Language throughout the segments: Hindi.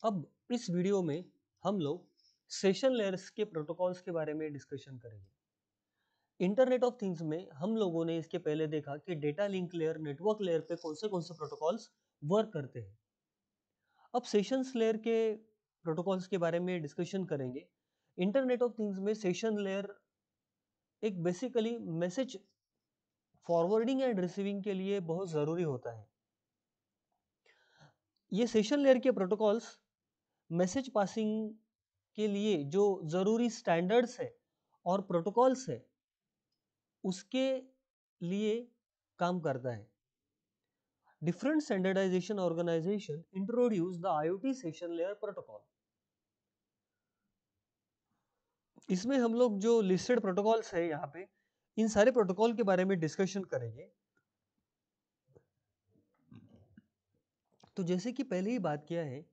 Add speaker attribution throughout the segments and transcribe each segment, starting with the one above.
Speaker 1: अब इस वीडियो में हम लोग सेशन लेयर्स के प्रोटोकॉल्स के बारे में डिस्कशन करेंगे। इंटरनेट ऑफ थिंग्स में हम लोगों ने इसके पहले देखा कि data link layer, network layer पे कौन से प्रोटोकॉल्स वर्क करते हैं। अब सेशंस लेयर के प्रोटोकॉल्स के बारे में डिस्कशन करेंगे। इंटरनेट ऑफ थिंग्स में सेशन लेयर एक basically message forwarding and receiving के लिए बहुत ज़रूरी होता है। ये सेशन लेयर के प्रोटोकॉल्स मैसेज पासिंग के लिए जो ज़रूरी स्टैंडर्ड्स है और प्रोटोकॉल्स है उसके लिए काम करता है। Different standardisation organisation introduce the IoT session layer protocol. इसमें हम लोग जो लिस्टेड प्रोटोकॉल्स है यहाँ पे, इन सारे प्रोटोकॉल के बारे में डिस्कशन करेंगे। तो जैसे कि पहले ही बात किया है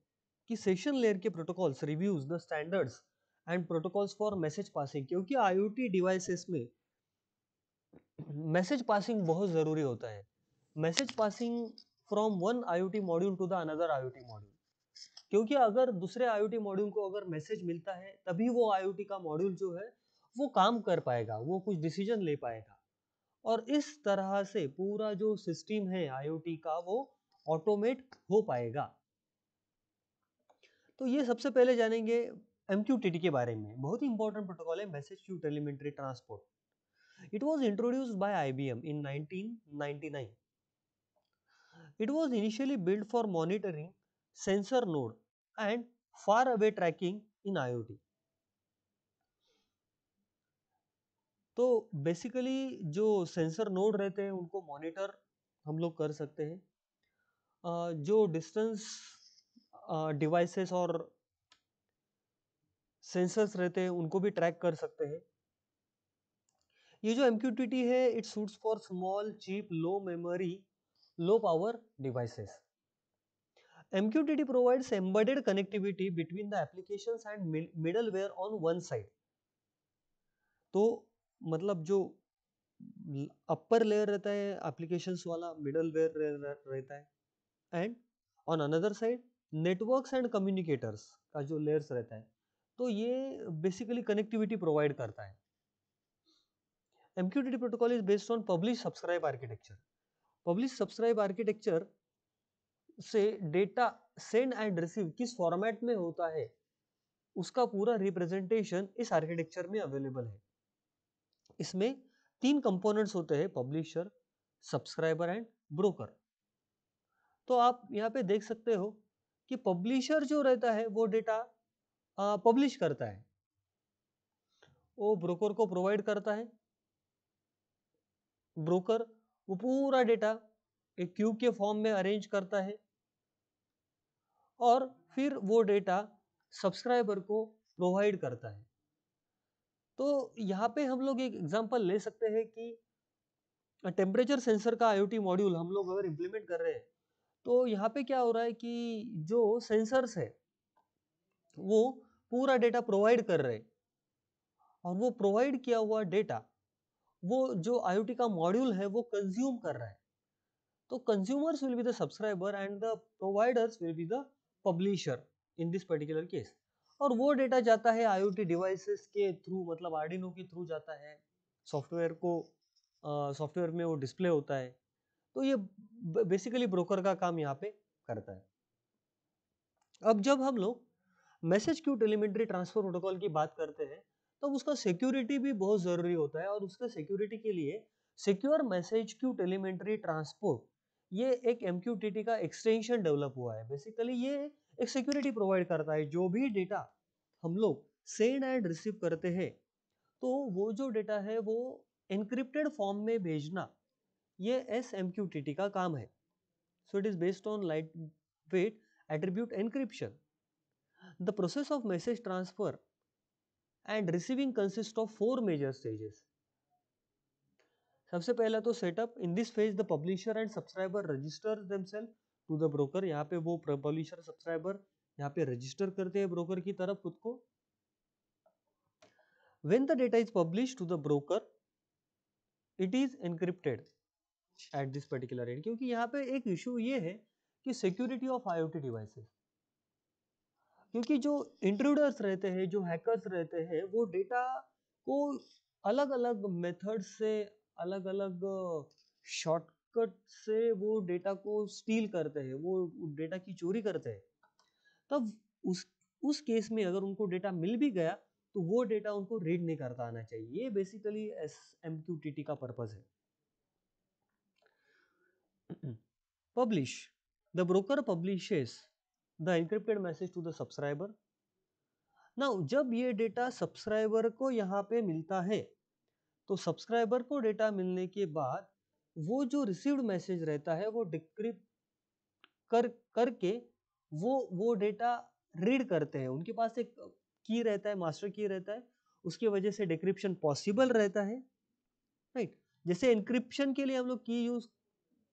Speaker 1: कि सेशन लेयर के protocols reviews the standards and protocols for message passing, क्योंकि IoT डिवाइसेस में मैसेज पासिंग बहुत ज़रूरी होता है। Message passing from one IoT module to the another IoT module, क्योंकि अगर दूसरे IoT मॉड्यूल को अगर मैसेज मिलता है तभी वो IoT का मॉड्यूल जो है वो काम कर पाएगा, वो कुछ डिसीजन ले पाएगा। और इस तरह से पूरा जो सिस्टम है IoT का वो ऑटोमेट हो पाएगा। तो ये सबसे पहले जानेंगे MQTT के बारे में। बहुत ही इंपॉर्टेंट प्रोटोकॉल है message queue telemetry transport. It was introduced by IBM in 1999. It was initially built for monitoring sensor node and far away tracking in IoT. तो बेसिकली जो सेंसर नोड रहते हैं उनको मॉनिटर हम लोग कर सकते हैं। जो डिस्टेंस डिवाइसेस और सेंसर्स रहते हैं उनको भी ट्रैक कर सकते हैं। ये जो MQTT है it suits for small cheap low memory low power devices. MQTT provides embedded connectivity between the applications and middleware on one side. तो मतलब जो अपर लेयर रहता है एप्लीकेशंस वाला, मिडलवेयर रहता है, and on another side networks and communicators का जो लेयर्स रहता है, तो ये बेसिकली कनेक्टिविटी प्रोवाइड करता है। MQTT protocol is based on publish subscribe architecture. Publish subscribe architecture से डेटा सेंड एंड रिसीव किस फॉर्मेट में होता है उसका पूरा रिप्रेजेंटेशन इस आर्किटेक्चर में अवेलेबल है। इसमें 3 कंपोनेंट्स होते हैं, पब्लिशर, सब्सक्राइबर एंड ब्रोकर। तो आप यहाँ पे देख सकते हो कि पब्लिशर जो रहता है वो डेटा पब्लिश करता है, वो ब्रोकर को प्रोवाइड करता है। ब्रोकर वो पूरा डेटा एक क्यूब के फॉर्म में अरेंज करता है और फिर वो डेटा सब्सक्राइबर को प्रोवाइड करता है। तो यहाँ पे हम लोग एक एग्जांपल ले सकते हैं कि टेम्परेचर सेंसर का IoT मॉड्यूल हम लोग अगर इम्प्लीमेंट कर रहे हैं, तो यहाँ पे क्या हो रहा है कि जो सेंसर्स है वो पूरा डेटा प्रोवाइड कर रहे हैं, और वो प्रोवाइड किया हुआ डेटा वो जो IoT का मॉड्यूल है वो कंज्यूम कर रहा है। तो consumers will be the subscriber and the providers will be the publisher in this particular case. और वो डेटा जाता है IoT डिवाइसेस के थ्रू, मतलब आर्डिनो के थ्रू जाता है सॉफ्टवेयर को, सॉफ्टवेयर में वो डिस्प्ले होता है। तो ये बेसिकली ब्रोकर का काम यहाँ पे करता है। अब जब हम लोग message queue telemetry transfer protocol की बात करते हैं तो उसका सिक्योरिटी भी बहुत जरूरी होता है, और उसके सिक्योरिटी के लिए secure message queue telemetry transport ये एक MQTT का एक्सटेंशन डेवलप हुआ है। बेसिकली ये एक सिक्योरिटी प्रोवाइड करता है। जो भी डेटा हम लोग सेंड एंड रिसीव करते हैं तो वो जो डेटा है वो एनक्रिप्टेड फॉर्म में भेजना, ये SMQTT का काम है। So it is based on lightweight attribute encryption. The process of message transfer and receiving consists of 4 major stages. सबसे पहला तो setup. In this phase the publisher and subscriber register themselves to the broker. यहाँ पे वो पब्लिशर सब्सक्राइबर यहाँ पे रजिस्टर करते हैं ब्रोकर की तरफ खुद को। When the data is published to the broker, it is encrypted at this particular end. क्योंकि यहाँ पे एक इशू ये है कि सिक्योरिटी ऑफ IoT डिवाइसेस, क्योंकि जो इंट्रूडर्स रहते हैं, जो हैकर्स रहते हैं, वो डेटा को अलग अलग मेथड से, अलग अलग शॉर्टकट से वो डेटा को स्टील करते हैं, वो डेटा की चोरी करते हैं। तब उस केस में अगर उनको डेटा मिल भी गया तो वो डेटा उनको रीड नहीं करता आना चाहिए। ये बेसिकली SMQTT का पर्पस है। Publish. The broker publishes the encrypted message to the subscriber. Now, जब ये डेटा सब्सक्राइबर को यहाँ पे मिलता है, तो सब्सक्राइबर को डेटा मिलने के बाद वो जो रिसीव्ड मैसेज रहता है वो डिक्रिप्ट करके वो डेटा रीड करते हैं। उनके पास एक की रहता है, मास्टर की रहता है, उसकी वजह से डिक्रिप्शन पॉसिबल रहता है, राइट। जैसे एन्क्रिप्शन के लिए हम लोग की यूज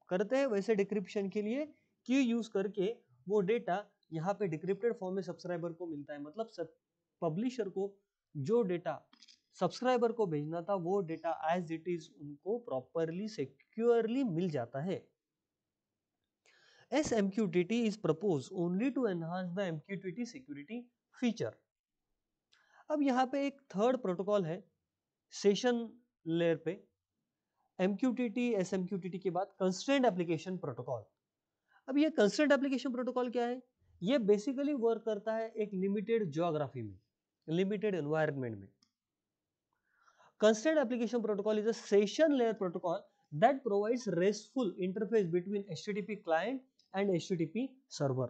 Speaker 1: करते हैं, वैसे डिक्रिप्शन के लिए की यूज करके वो डेटा यहाँ पे डिक्रिप्टेड फॉर्म में सब्सक्राइबर को मिलता है। मतलब पब्लिशर को जो डेटा सब्सक्राइबर को भेजना था वो डेटा एज इट इज उनको प्रॉपरली सिक्योरली मिल जाता है। SMQTT is proposed only to enhance the MQTT security feature. अब यहाँ पे एक थर्ड प्रोटोकॉल है सेशन लेयर पे, MQTT SMQTT के बाद कंस्ट्रेंट एप्लीकेशन प्रोटोकॉल। अब ये कंस्ट्रेंट एप्लीकेशन प्रोटोकॉल क्या है? ये बेसिकली वर्क करता है एक लिमिटेड ज्योग्राफी में, लिमिटेड एनवायरनमेंट में। Constraint Application Protocol is a session layer protocol that provides RESTful interface between HTTP client and HTTP server.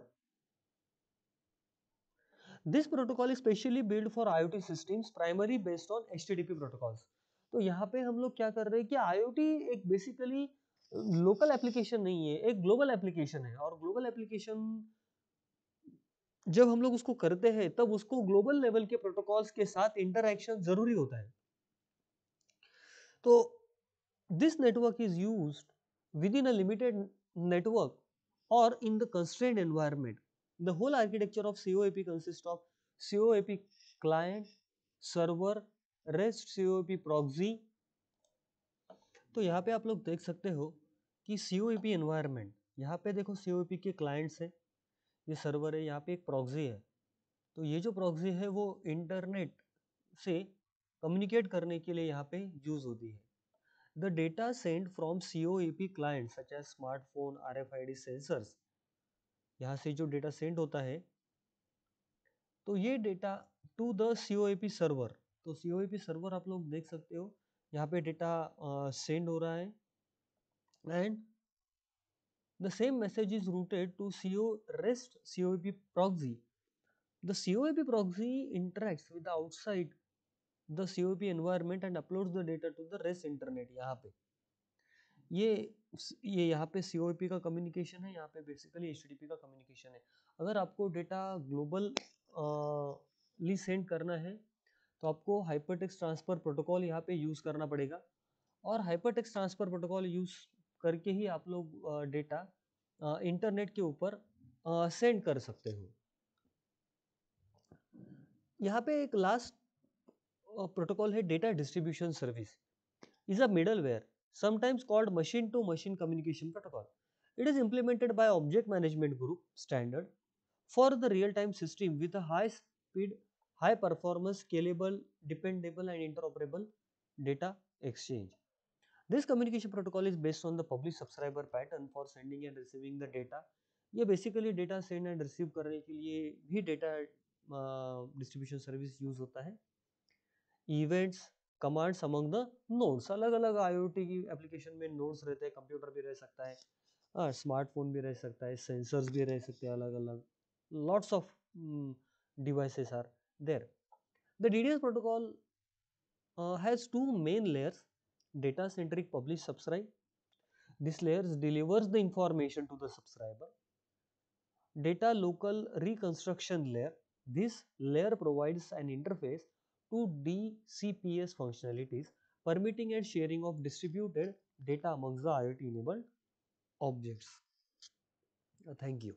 Speaker 1: This protocol is specially built for IoT systems primarily based on HTTP protocols. तो यहाँ पे हम लोग क्या कर रहे हैं कि IoT एक बेसिकली लोकल एप्लीकेशन नहीं है, एक ग्लोबल एप्लीकेशन है। और ग्लोबल एप्लीकेशन जब हम लोग उसको करते हैं तब उसको ग्लोबल लेवल के प्रोटोकॉल्स के साथ इंटरैक्शन जरूरी होता है। तो this network is used within a limited network or in the constrained environment. The whole architecture of COAP consists of COAP client, server, REST COAP proxy. तो यहाँ पे आप लोग देख सकते हो कि COAP environment, यहाँ पे देखो COAP के clients है, ये सर्वर है, यहाँ पे एक प्रॉक्सी है। तो ये जो प्रॉक्सी है वो इंटरनेट से कम्युनिकेट करने के लिए यहाँ पे यूज होती है। The data sent from COAP clients such as smartphone, RFID sensors, यहाँ से जो डेटा सेंड होता है तो ये data to the COAP server. तो COAP सर्वर आप लोग देख सकते हो, यहाँ पे डेटा सेंड हो रहा है and the same message is routed to REST COAP proxy. The COAP proxy interacts with the outside the COAP environment and uploads the data to the REST internet। यहाँ पे ये यहाँ पे COAP का कम्युनिकेशन है, यहाँ पे बेसिकली HTTP का कम्युनिकेशन है। अगर आपको डेटा ग्लोबल ली सेंड करना है तो आपको हाइपरटेक्स्ट ट्रांसफर प्रोटोकॉल यहाँ पे यूज करना पड़ेगा, और हाइपरटेक्स्ट ट्रांसफर प्रोटोकॉल यूज करके ही आप लोग डेटा इंटरनेट के ऊपर सेंड कर सकते हो। यहाँ पे एक लास्ट प्रोटोकॉल है data distribution service, is a middleware sometimes called machine-to-machine communication protocol. It is implemented by Object Management Group standard for the real-time system with a high speed, high performance, scalable, dependable and interoperable data exchange. This communication protocol is based on the publish subscriber pattern for sending and receiving the data. ये basically data send and receive करने के लिए भी डेटा डिस्ट्रीब्यूशन सर्विस यूज होता है। Events, commands among the nodes, अलग अलग IoT की एप्लीकेशन में नोड्स रहते हैं, कंप्यूटर भी रह सकता है, स्मार्टफोन भी रह सकता है, सेंसर्स भी रह सकते हैं अलग अलग, lots of devices are there. The DDS protocol has two main layers: data centric publish subscribe. This layer delivers the information to the subscriber. Data local reconstruction layer. This layer provides an interface to DCPS functionalities, permitting and sharing of distributed data amongst the IoT enabled objects. Thank you.